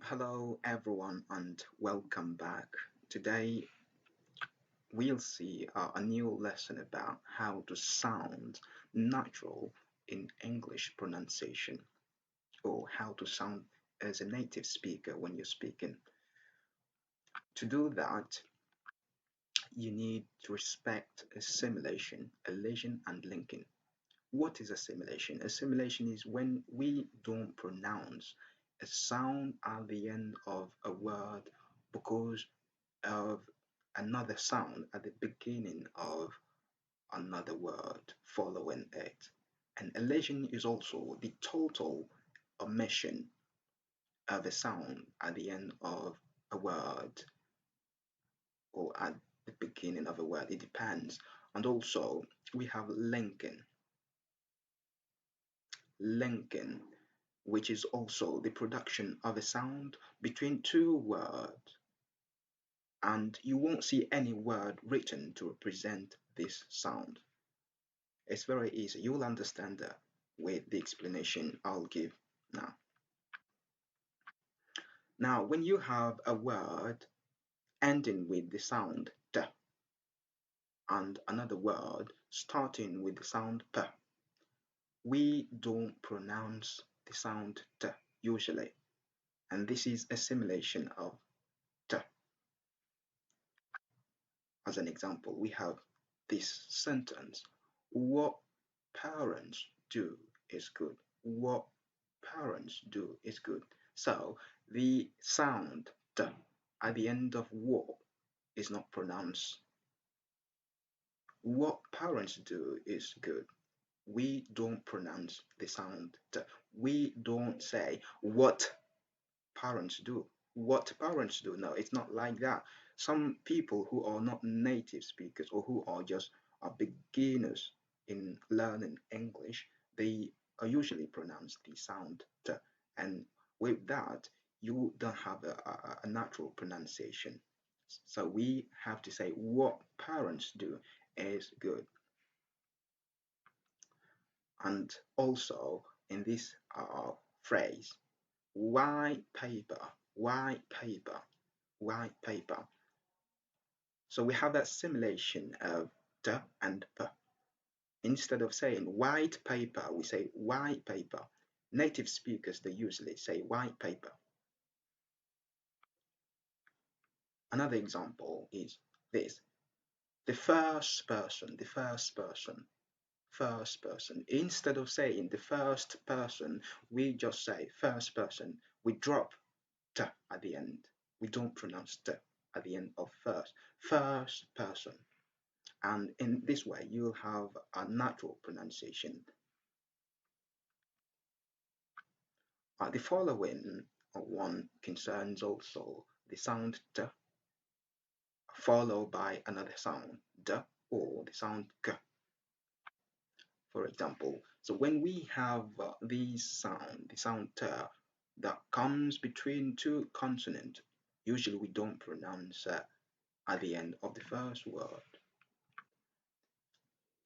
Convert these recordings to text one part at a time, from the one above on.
Hello everyone and welcome back. Today we'll see a new lesson about how to sound natural in English pronunciation, or how to sound as a native speaker when you're speaking. To do that, you need to respect assimilation, elision and linking. What is assimilation? Assimilation is when we don't pronounce a sound at the end of a word because of another sound at the beginning of another word following it. And elision is also the total omission of a sound at the end of a word or at the beginning of a word. It depends. And also, we have linking. Linking, which is also the production of a sound between two words, and you won't see any word written to represent this sound. It's very easy. You'll understand that with the explanation I'll give now. Now, when you have a word ending with the sound t and another word starting with the sound p, we don't pronounce the sound t usually, and this is assimilation of t. As an example, we have this sentence: what parents do is good. What parents do is good. So the sound t at the end of what is not pronounced. What parents do is good. We don't pronounce the sound t. We don't say what parents do. What parents do. No, it's not like that. Some people who are not native speakers or who are just beginners in learning English, they are usually pronounce the sound t, and with that, you don't have a natural pronunciation. So we have to say what parents do is good. And also in this phrase, white paper, white paper, white paper. So we have that simulation of d and p. Instead of saying white paper, we say white paper. Native speakers, they usually say white paper. Another example is this: the first person, the first person, first person. Instead of saying the first person, we just say first person. We drop t at the end. We don't pronounce t at the end of first. First person. And in this way, you'll have a natural pronunciation. The following one concerns also the sound t followed by another sound d or the sound g. For example, so when we have the sound t that comes between two consonants, usually we don't pronounce at the end of the first word.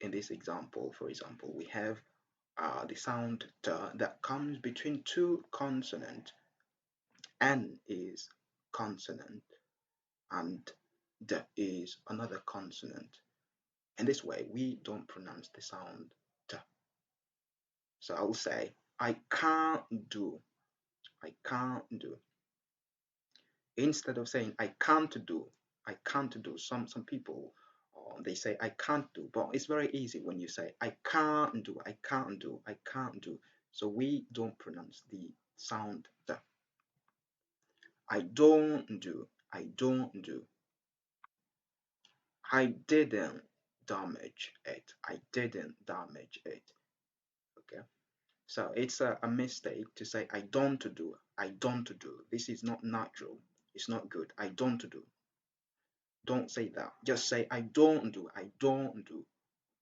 In this example, for example, we have the sound t that comes between two consonants. N is consonant and d is another consonant. In this way, we don't pronounce the sound t. So I will say, I can't do, I can't do. Instead of saying I can't do, I can't do. Some people they say I can't do, but it's very easy when you say I can't do, I can't do, I can't do. So we don't pronounce the sound t. I don't do, I don't do. I didn't damage it, I didn't damage it. Okay, so it's a mistake to say I don't do, I don't do. This is not natural, it's not good. I don't do. Don't say that. Just say I don't do, I don't do.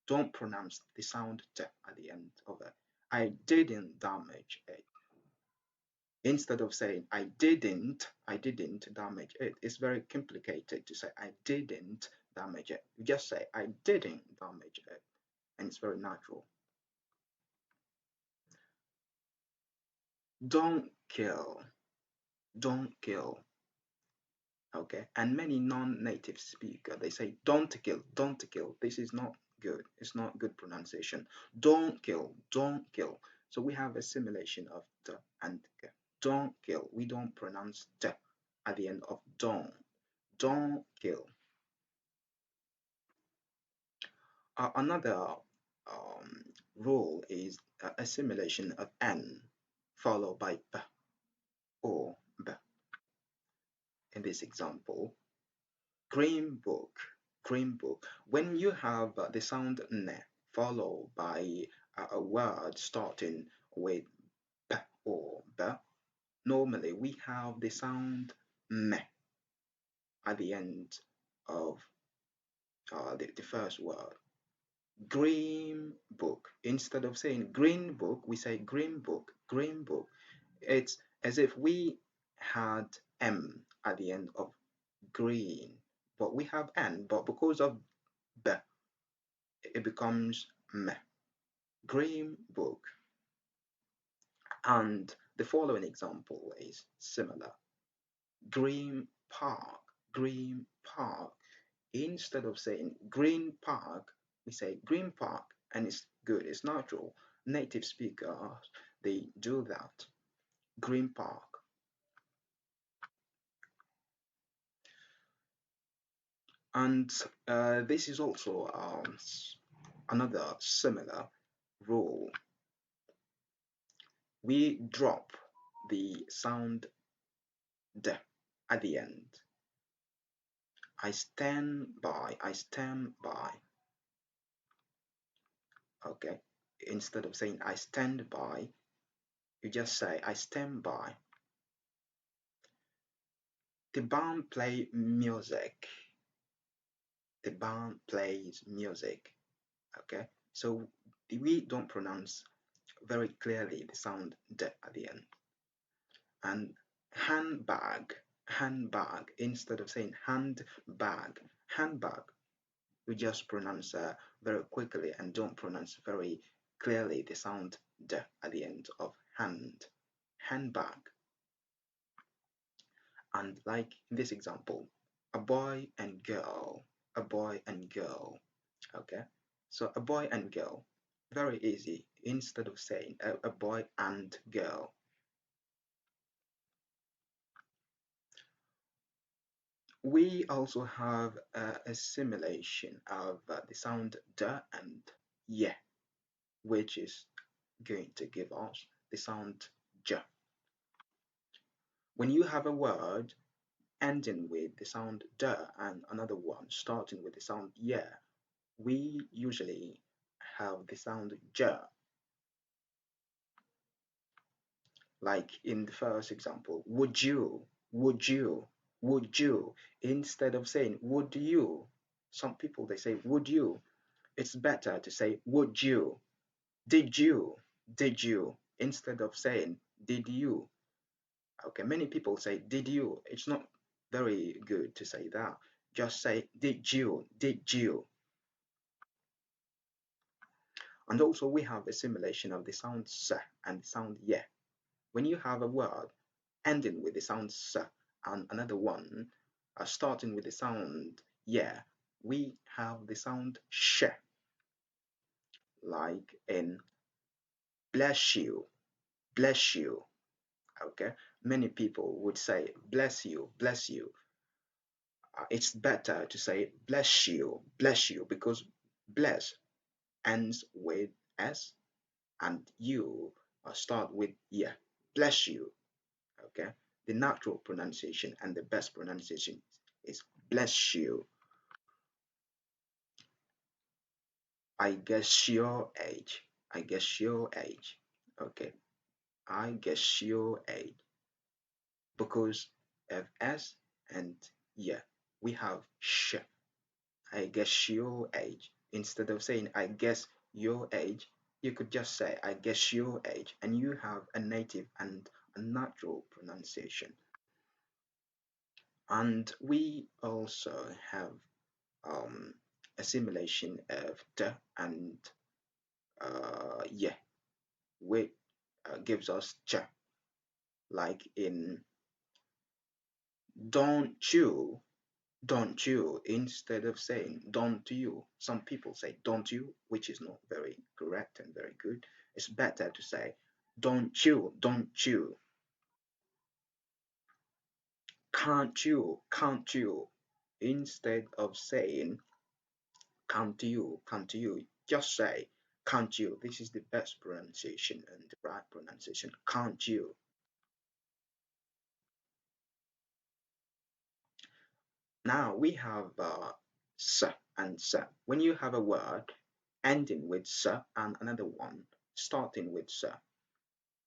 Don't pronounce the sound t at the end of it. I didn't damage it. Instead of saying I didn't damage it, it's very complicated to say I didn't damage it. You just say I didn't damage it, and it's very natural. Don't kill, don't kill. Okay, and many non-native speaker they say don't kill, don't kill. This is not good. It's not good pronunciation. Don't kill, don't kill. So we have assimilation of the and k. Don't kill. We don't pronounce the at the end of don't. Don't kill. Another rule is assimilation of n followed by b or b. In this example, green book, green book. When you have the sound ne followed by a word starting with p or b, normally we have the sound me at the end of the first word. Green book. Instead of saying green book, we say green book, green book. It's as if we had M at the end of green, but we have N, but because of B, it becomes me. Green book. And the following example is similar. Green park, green park. Instead of saying green park, we say green park, and it's good, it's natural. Native speakers, they do that. Green park. And this is also another similar rule. We drop the sound d at the end. I stand by, I stand by. Okay, instead of saying I stand by, you just say I stand by. The band play music. The band plays music. Okay, so we don't pronounce very clearly the sound d at the end. And handbag, handbag, instead of saying handbag, handbag, we just pronounce very quickly and don't pronounce very clearly the sound d at the end of hand, handbag. And like in this example, a boy and girl, a boy and girl. Okay, so a boy and girl, very easy. Instead of saying a boy and girl, we also have a simulation of the sound d and ye, which is going to give us the sound j. When you have a word ending with the sound d and another one starting with the sound ye, we usually have the sound j. Like in the first example, would you, would you, would you, instead of saying would you. Some people they say would you. It's better to say would you, did you, instead of saying did you. Okay, many people say did you. It's not very good to say that. Just say did you, did you. And also we have a simulation of the sound s and the sound ye. When you have a word ending with the sound s and another one starting with the sound yeah, we have the sound sh, like in bless you, bless you. Okay, many people would say bless you, bless you. It's better to say bless you, because bless ends with s and you start with yeah, bless you. Okay, the natural pronunciation and the best pronunciation is bless you. I guess your age. I guess your age. Okay, I guess your age. Because of S and yeah, we have sh. I guess your age. Instead of saying I guess your age, you could just say I guess your age, and you have a native and a natural pronunciation. And we also have um, assimilation of the and yeah, which gives us ch, like in Don't you, don't you, instead of saying don't you. Some people say don't you, which is not very correct and very good. It's better to say don't you, don't you. Can't you, instead of saying can't you, just say can't you. This is the best pronunciation and the right pronunciation. Can't you? Now we have s and s. When you have a word ending with s and another one starting with s,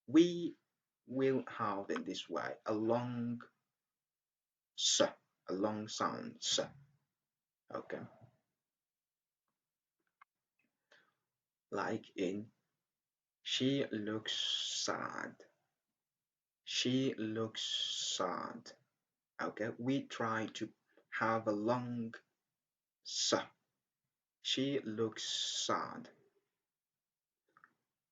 we will have in this way a long s, a long sound s. Okay, like in she looks sad. She looks sad. Okay, we try to have a long s. She looks sad.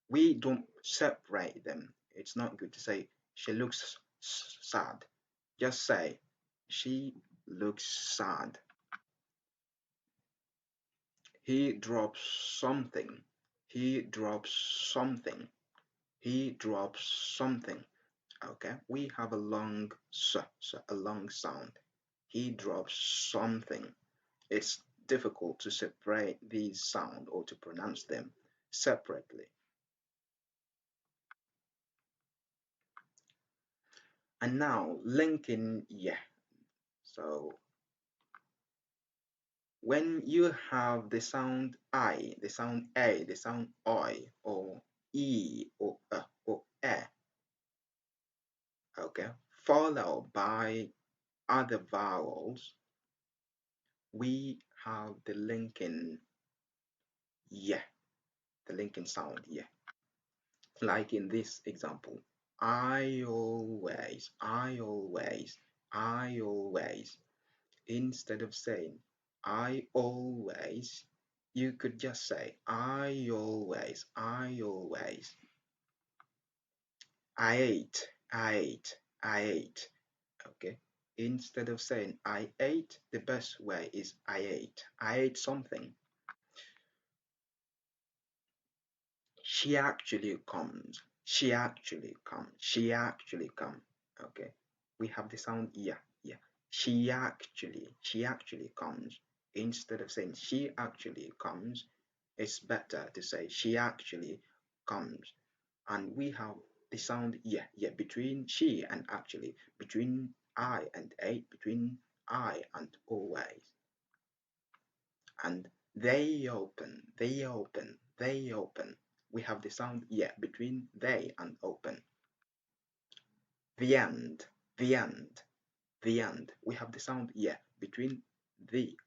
We don't separate them. It's not good to say she looks sad. Just say she looks sad. He drops something. He drops something. He drops something. Okay, we have a long a long sound. He drops something. It's difficult to separate these sound or to pronounce them separately. And now linking yeah. So when you have the sound I, the sound A, the sound I, or E, or E, okay, followed by other vowels, we have the linking yeah, the linking sound yeah. Like in this example, I always. Instead of saying I always, you could just say I always. I ate. Okay. Instead of saying I ate, the best way is I ate. I ate something. She actually comes. She actually comes. She actually come. Okay. We have the sound yeah, yeah. She actually comes. Instead of saying she actually comes, it's better to say she actually comes. And we have the sound yeah, yeah, between she and actually, between I and ate, between I and always. And they open. We have the sound yeah between they and open. The end, the end, the end. We have the sound yeah between the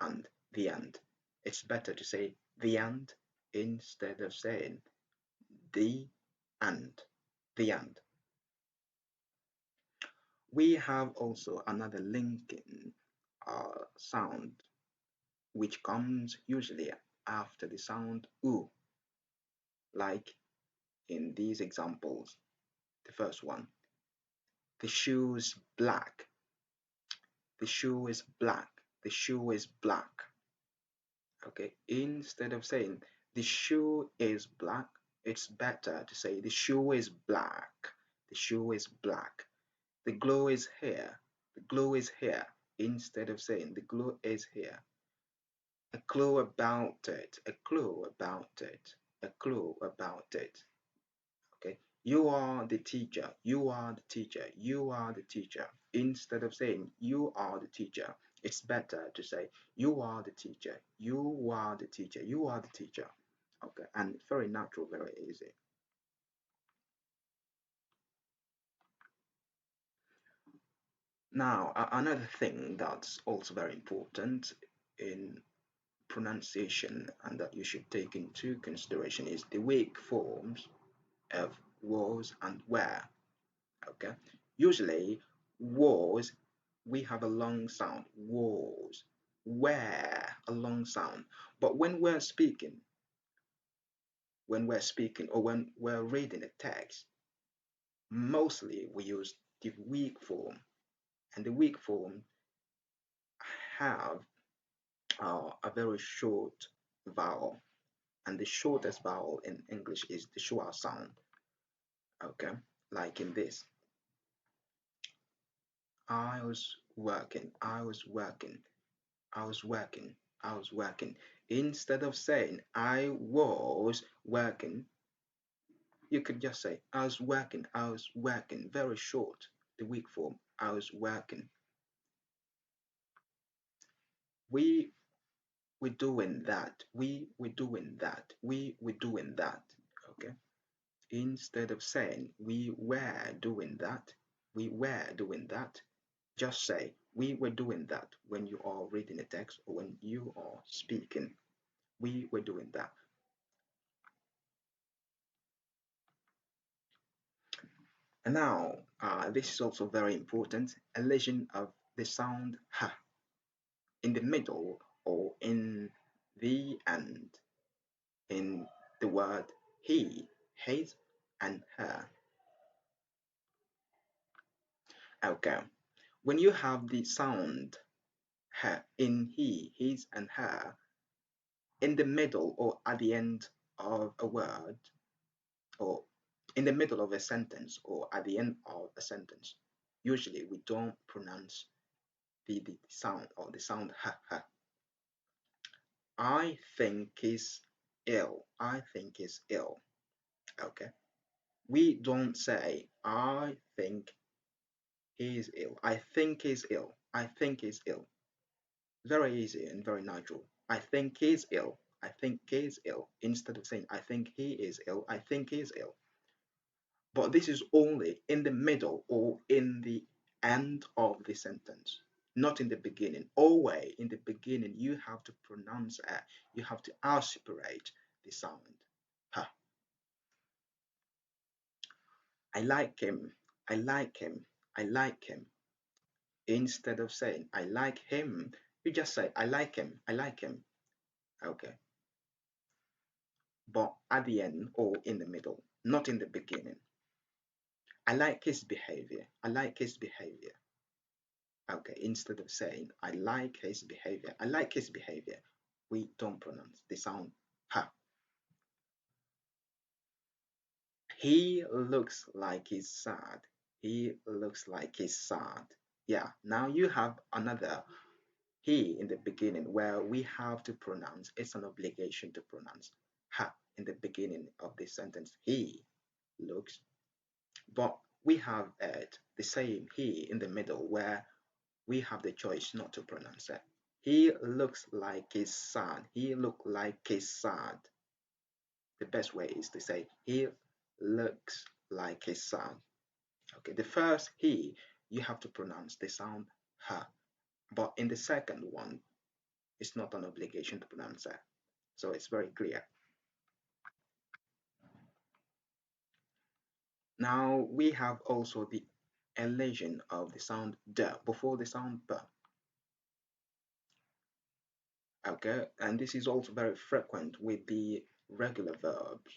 and the end. It's better to say the end instead of saying the and the end. We have also another linking sound which comes usually after the sound oo, like in these examples. The first one, the shoe is black. The shoe is black. The shoe is black. Okay, instead of saying the shoe is black, it's better to say the shoe is black. The shoe is black. The glow is here. The glow is here. Instead of saying the glow is here. A clue about it. A clue about it. A clue about it. Okay. You are the teacher. You are the teacher. You are the teacher. Instead of saying you are the teacher, it's better to say you are the teacher. You are the teacher. You are the teacher. Okay. And very natural, very easy. Now, another thing that's also very important in pronunciation and that you should take into consideration is the weak forms of was and were. Okay, usually was we have a long sound was, where a long sound, but when we're speaking or when we're reading a text, mostly we use the weak form and the weak form have a very short vowel, and the shortest vowel in English is the schwa sound. Okay, like in this: I was working, I was working, I was working, I was working. Instead of saying I was working, you could just say I was working, I was working. Very short, the weak form, I was working. We were doing that. We were doing that. We were doing that. Okay. Instead of saying we were doing that, we were doing that, just say we were doing that when you are reading a text or when you are speaking. We were doing that. And now, this is also very important, elision of the sound ha in the middle or in the end in the word he, his, and her. Okay, when you have the sound her in he, his, and her in the middle or at the end of a word, or in the middle of a sentence or at the end of a sentence, usually we don't pronounce the sound or the sound ha ha. I think is ill. I think is ill. Okay. We don't say I think he is ill. I think he's ill. I think he's ill. Very easy and very natural. I think he's ill. I think he's ill. Instead of saying I think he is ill, I think he's ill. But this is only in the middle or in the end of the sentence, not in the beginning. Always in the beginning, you have to pronounce a, you have to aspirate the sound. Ha. I like him. I like him. I like him. Instead of saying I like him, you just say I like him. I like him. Okay. But at the end or in the middle, not in the beginning. I like his behavior. I like his behavior. Okay, instead of saying I like his behavior, I like his behavior, we don't pronounce the sound ha. He looks like he's sad. He looks like he's sad. Yeah, now you have another he in the beginning where we have to pronounce, it's an obligation to pronounce ha in the beginning of the sentence. He looks, but we have the same he in the middle where we have the choice not to pronounce it. He looks like he's sad. He look like he's sad. The best way is to say he looks like he's sad. Okay, the first he, you have to pronounce the sound ha. But in the second one, it's not an obligation to pronounce that. So it's very clear. Now we have also the elision of the sound d before the sound b. Okay, and this is also very frequent with the regular verbs.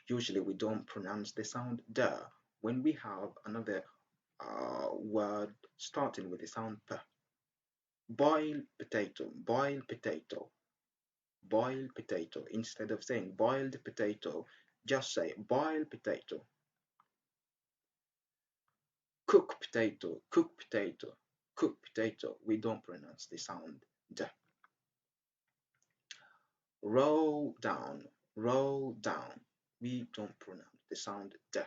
Usually we don't pronounce the sound d when we have another word starting with the sound p. Boiled potato, boiled potato, boiled potato. Instead of saying boiled potato, just say boiled potato. Cook potato, cook potato, cook potato. We don't pronounce the sound d. Roll down, roll down. We don't pronounce the sound d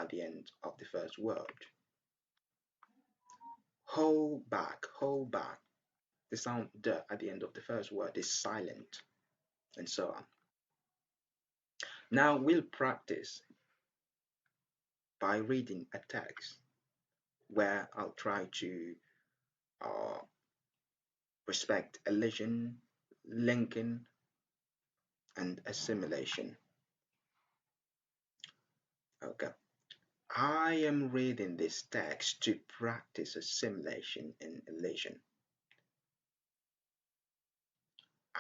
at the end of the first word. Hold back, hold back. The sound d at the end of the first word is silent, and so on. Now we'll practice by reading a text where I'll try to uh, respect elision, linking, and assimilation. Okay. I am reading this text to practice assimilation and elision.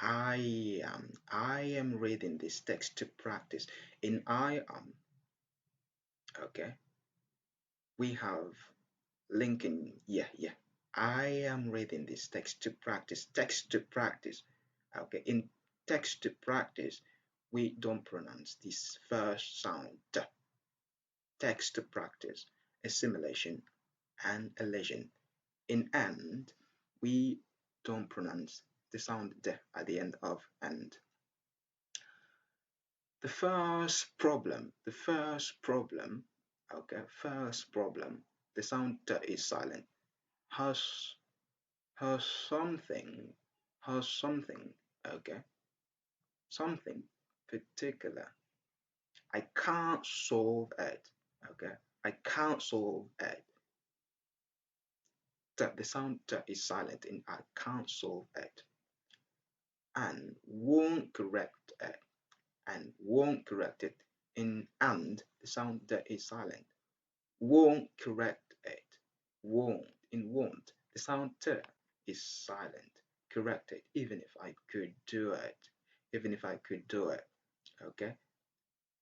I am reading this text to practice. In I am, okay, we have linking, yeah. I am reading this text to practice. Okay, in text to practice, we don't pronounce this first sound, t. Text to practice, assimilation, and elision. In and, we don't pronounce the sound d at the end of and. First problem, the sound t is silent. Has, has something, has something, okay, something particular. I can't solve it, okay, I can't solve it. The sound t is silent in I can't solve it. And won't correct it, and won't correct it. In and, the sound t is silent. Won't correct it. Won't. In won't, the sound t is silent. Correct it, even if I could do it. Even if I could do it. Okay?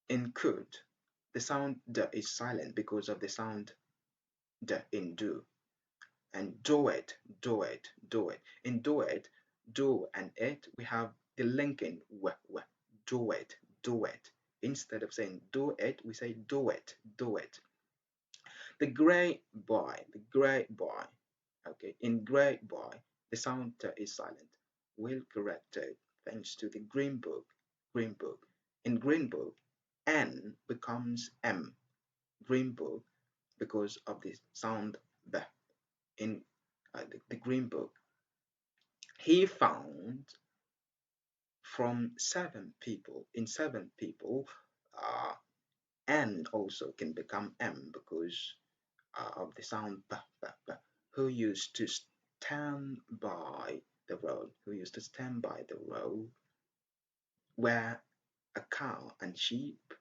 In could, the sound d is silent because of the sound d in do. And do it, do it, do it. In do it, do and it, we have the linking w. Do it, do it. Instead of saying do it, we say do it, do it. The great boy, okay, in great boy, the sound is silent. Will correct it thanks to the green book, green book. In green book, N becomes M, green book, because of the sound B. In the green book, he found from seven people, uh, N also can become M because of the sound b, b, b, who used to stand by the road, where a cow and sheep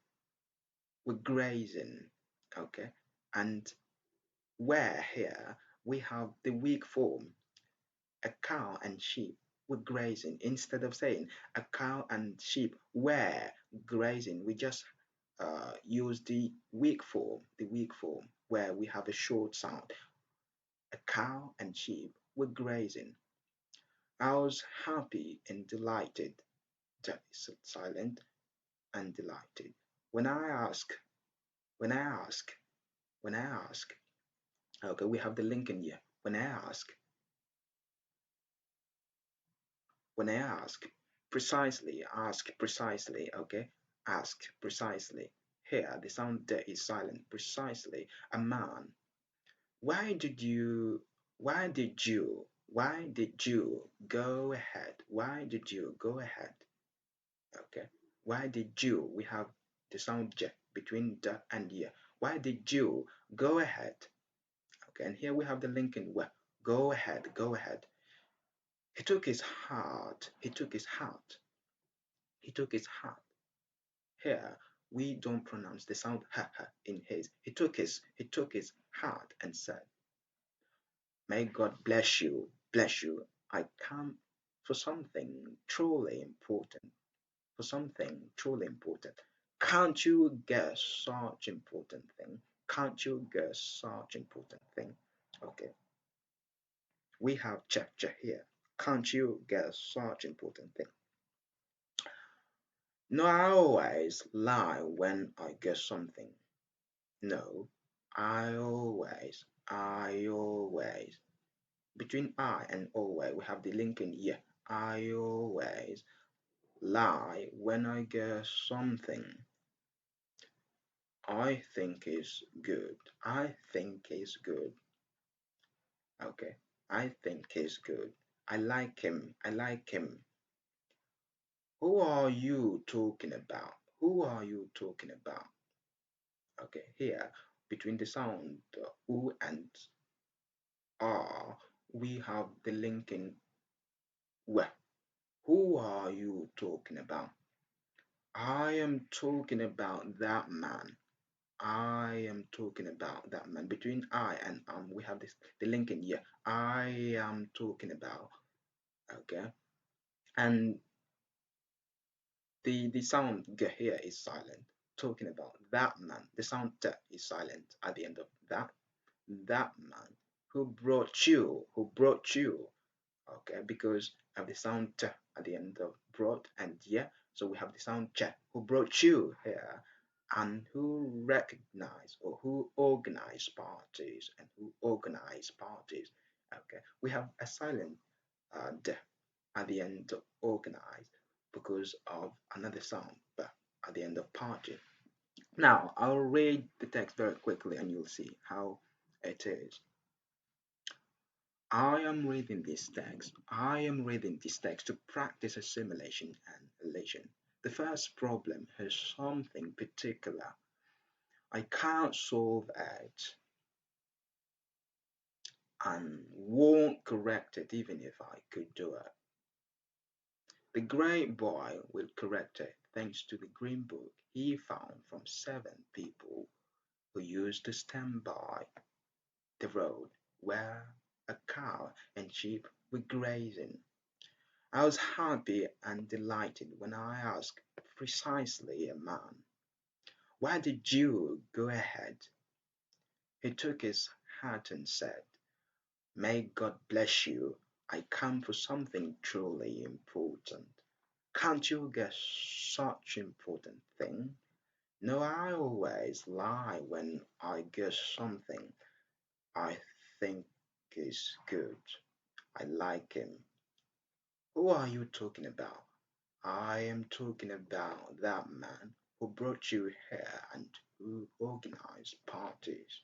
were grazing, okay, and where here we have the weak form, a cow and sheep were grazing. Instead of saying a cow and sheep were grazing, we just use the weak form, where we have a short sound. A cow and sheep were grazing. I was happy and delighted. That is silent and delighted. When I ask, when I ask, when I ask, okay, we have the link in here. When I ask precisely, okay, ask precisely. Here, the sound there is silent. Precisely, a man. Why did you, why did you go ahead? Why did you go ahead? Okay. Why did you, we have the sound j between the and yeah. Why did you go ahead? Okay, and here we have the link in where. Go ahead, go ahead. He took his heart, he took his heart, he took his heart. Here we don't pronounce the sound ha ha in his. He took his heart and said, may God bless you, bless you. I come for something truly important. For something truly important. Can't you guess such important thing? Can't you guess such important thing? Okay, we have check here. Can't you guess such important thing? No, I always lie when I guess something. No, I always. Between I and always, we have the link in here. I always lie when I guess something. I think is good. I think is good. Okay. I think is good. I like him. I like him. Who are you talking about? Who are you talking about? Okay. Here, between the sound U and R, we have the linking W. Who are you talking about? I am talking about that man. I am talking about that man. Between I and we have this the link in here. I am talking about, okay, and the sound g here is silent. Talking about that man. The sound t is silent at the end of that that man who brought you, okay, because of the sound t at the end of brought and yeah, so we have the sound ch, who brought you here, and who recognize or who organize parties and who organize parties. Okay, we have a silent d at the end of organize because of another sound b at the end of party. Now I'll read the text very quickly and you'll see how it is. I am reading this text to practice assimilation and elation. The first problem is something particular. I can't solve it and won't correct it even if I could do it. The great boy will correct it thanks to the green book he found from 7 people who used to stand by the road where a cow and sheep were grazing. I was happy and delighted when I asked precisely a man, "Why did you go ahead?" He took his hat and said, "May God bless you. I come for something truly important." Can't you guess such important thing? No, I always lie when I guess something I think is good. I like him. Who are you talking about? I am talking about that man who brought you here and who organized parties.